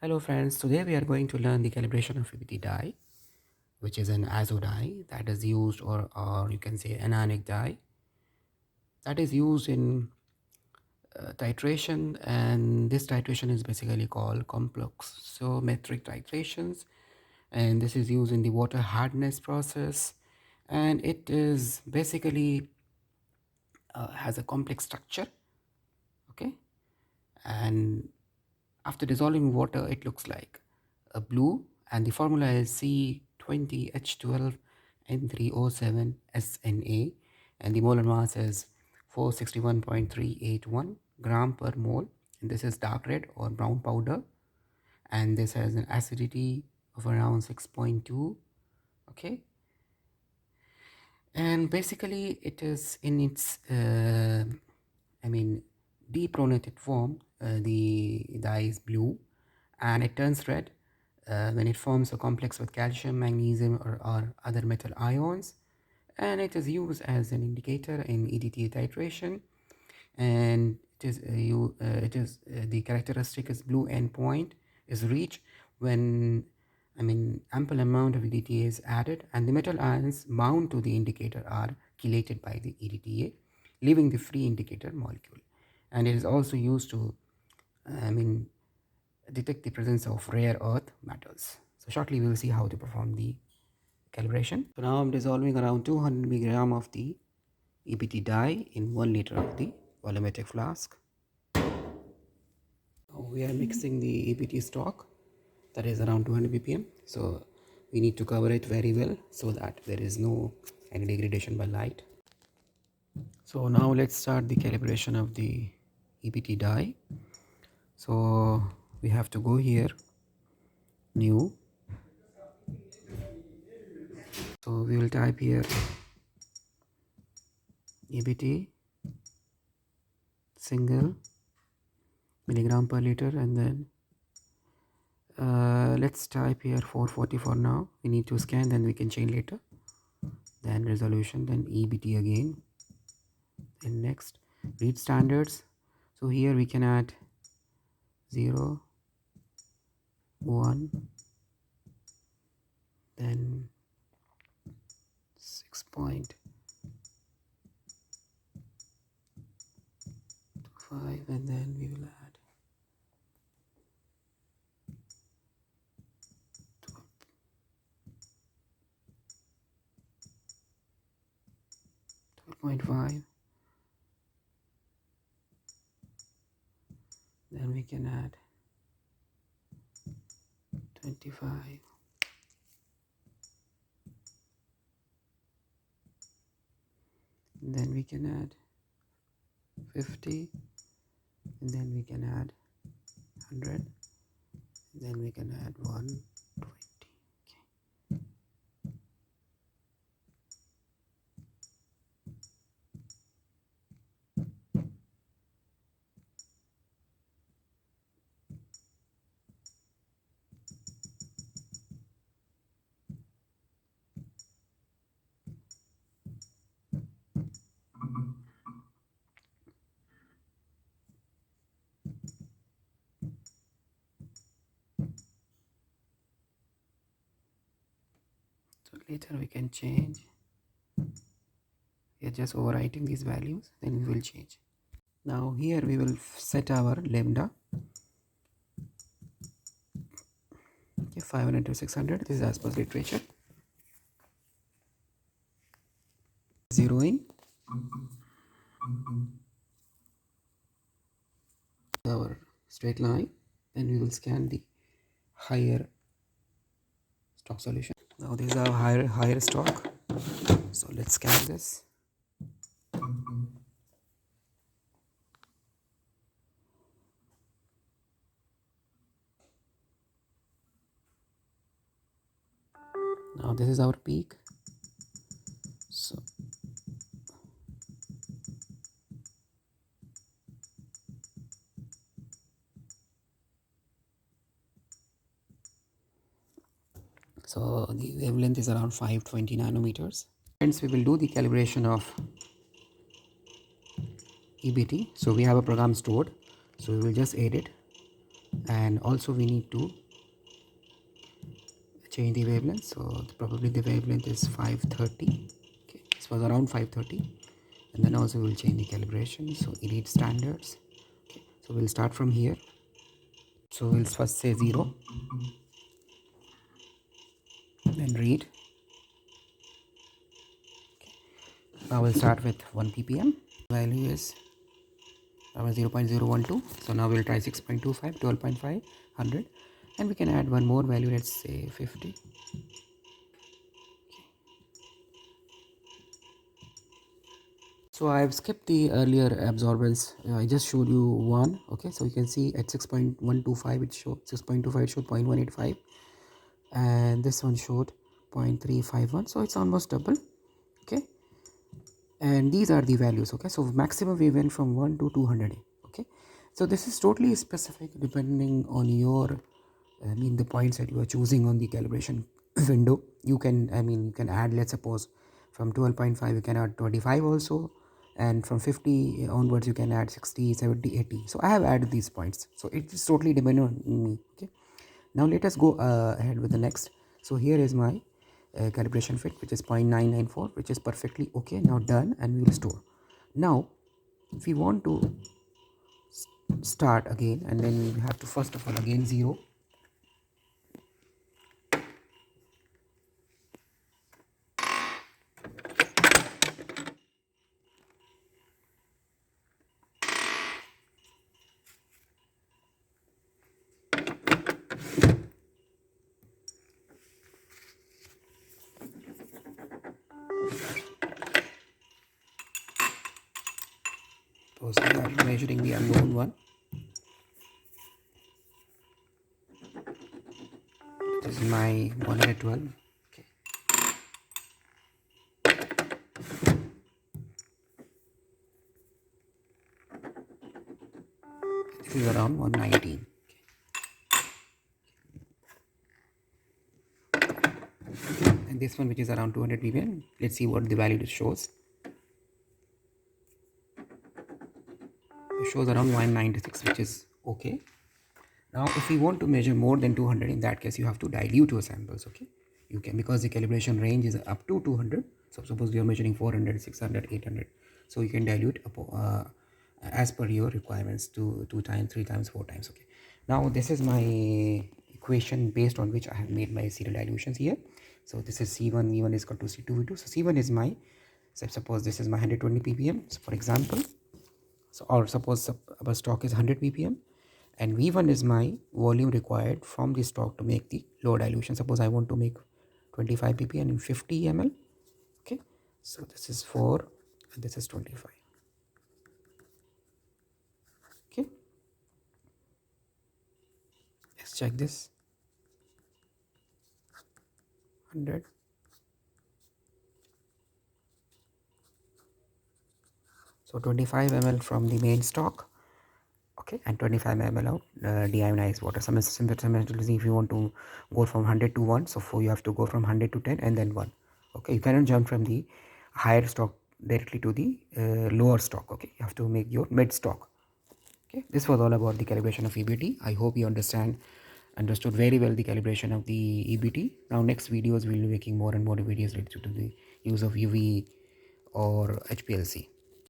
Hello friends, today we are going to learn the calibration of EBT dye, which is an azo dye that is used, or you can say anionic dye, that is used in titration, and this titration is basically called complexometric titrations, and this is used in the water hardness process, and it is basically has a complex structure, okay, and after dissolving water it looks like a blue, and the formula is C20H12N3O7SNA, and the molar mass is 461.381 gram per mole, and this is dark red or brown powder, and this has an acidity of around 6.2, okay, and basically it is in its depronated form. The dye is blue and it turns red when it forms a complex with calcium, magnesium, or other metal ions, and it is used as an indicator in EDTA titration, and the characteristic is blue endpoint is reached when ample amount of EDTA is added and the metal ions bound to the indicator are chelated by the EDTA, leaving the free indicator molecule. And it is also used to detect the presence of rare earth metals. So shortly we will see how to perform the calibration. So now I'm dissolving around 200 milligram of the EBT dye in 1 liter of the volumetric flask. Now we are mixing the EBT stock, that is around 200 ppm. So we need to cover it very well so that there is no any degradation by light. So now let's start the calibration of the EBT dye. So we have to go here, new. So we will type here EBT single milligram per liter, and then let's type here 440 for now. We need to scan, then we can change later. Then resolution, then EBT again, and next read standards. So here we can add 0, 1, then 6.25, and then we will add 12.5, then we can add 25, then we can add 50, and then we can add 100, and then we can add 120. So later we can change. We are just overwriting these values, then we will change. Now here we will set our lambda. Okay, 500 to 600. This is as per literature. Zeroing our straight line, then we will scan the higher stock solution. Now this is our higher stock, so let's scan this. Now this is our peak. So the wavelength is around 520 nanometers. Hence we will do the calibration of EBT. So we have a program stored, so we will just edit and also we need to change the wavelength. So probably the wavelength is 530. Okay, this was around 530. And then also we'll change the calibration. So edit standards. Okay, so we'll start from here. So we'll first say 0, then read. Now we'll start with 1 ppm. Value is 0.012. So now we'll try 6.25, 12.5, 100, and we can add one more value, let's say 50. So I've skipped the earlier absorbance. I just showed you one. Okay, so you can see at 6.125 it showed 6.25, it showed 0.185, and this one showed 0.351. So it's almost double. Okay, and these are the values. Okay, so maximum we went from 1 to 200. Okay, so this is totally specific depending on your the points that you are choosing on the calibration window. You can you can add, let's suppose from 12.5 you can add 25 also, and from 50 onwards you can add 60, 70, 80. So I have added these points, so it is totally dependent on me. Okay, now let us go ahead with the next. So here is my calibration fit, which is 0.994, which is perfectly okay. Now done, and we will store. Now if we want to start again, and then we have to first of all again 0. So we are measuring the unknown one. This is my 112. Okay. This is around 119. Okay. And this one, which is around 200 ppm, let's see what the value it shows. It shows around 196, which is okay. Now if we want to measure more than 200, in that case you have to dilute your samples. Okay, you can, because the calibration range is up to 200. So suppose we are measuring 400, 600, 800, so you can dilute as per your requirements, 2 times, 3 times, 4 times. Okay, now this is my equation based on which I have made my serial dilutions here. So this is C1 V1 is equal to C2 V2. So C1 is my, so suppose this is my 120 ppm, so for example. So, or suppose our stock is 100 ppm, and V1 is my volume required from the stock to make the low dilution. Suppose I want to make 25 ppm in 50 ml. Okay, so this is 4 and this is 25. Okay, let's check this. 100. So 25 ml from the main stock. Okay, and 25 ml out deionized water. Similarly, if you want to go from 100 to 1, so you have to go from 100 to 10 and then 1. Okay, you cannot jump from the higher stock directly to the lower stock. Okay, you have to make your mid stock. Okay, this was all about the calibration of EBT. I hope you understood very well the calibration of the EBT. Now next videos we will be making more and more videos related to the use of UV or HPLC.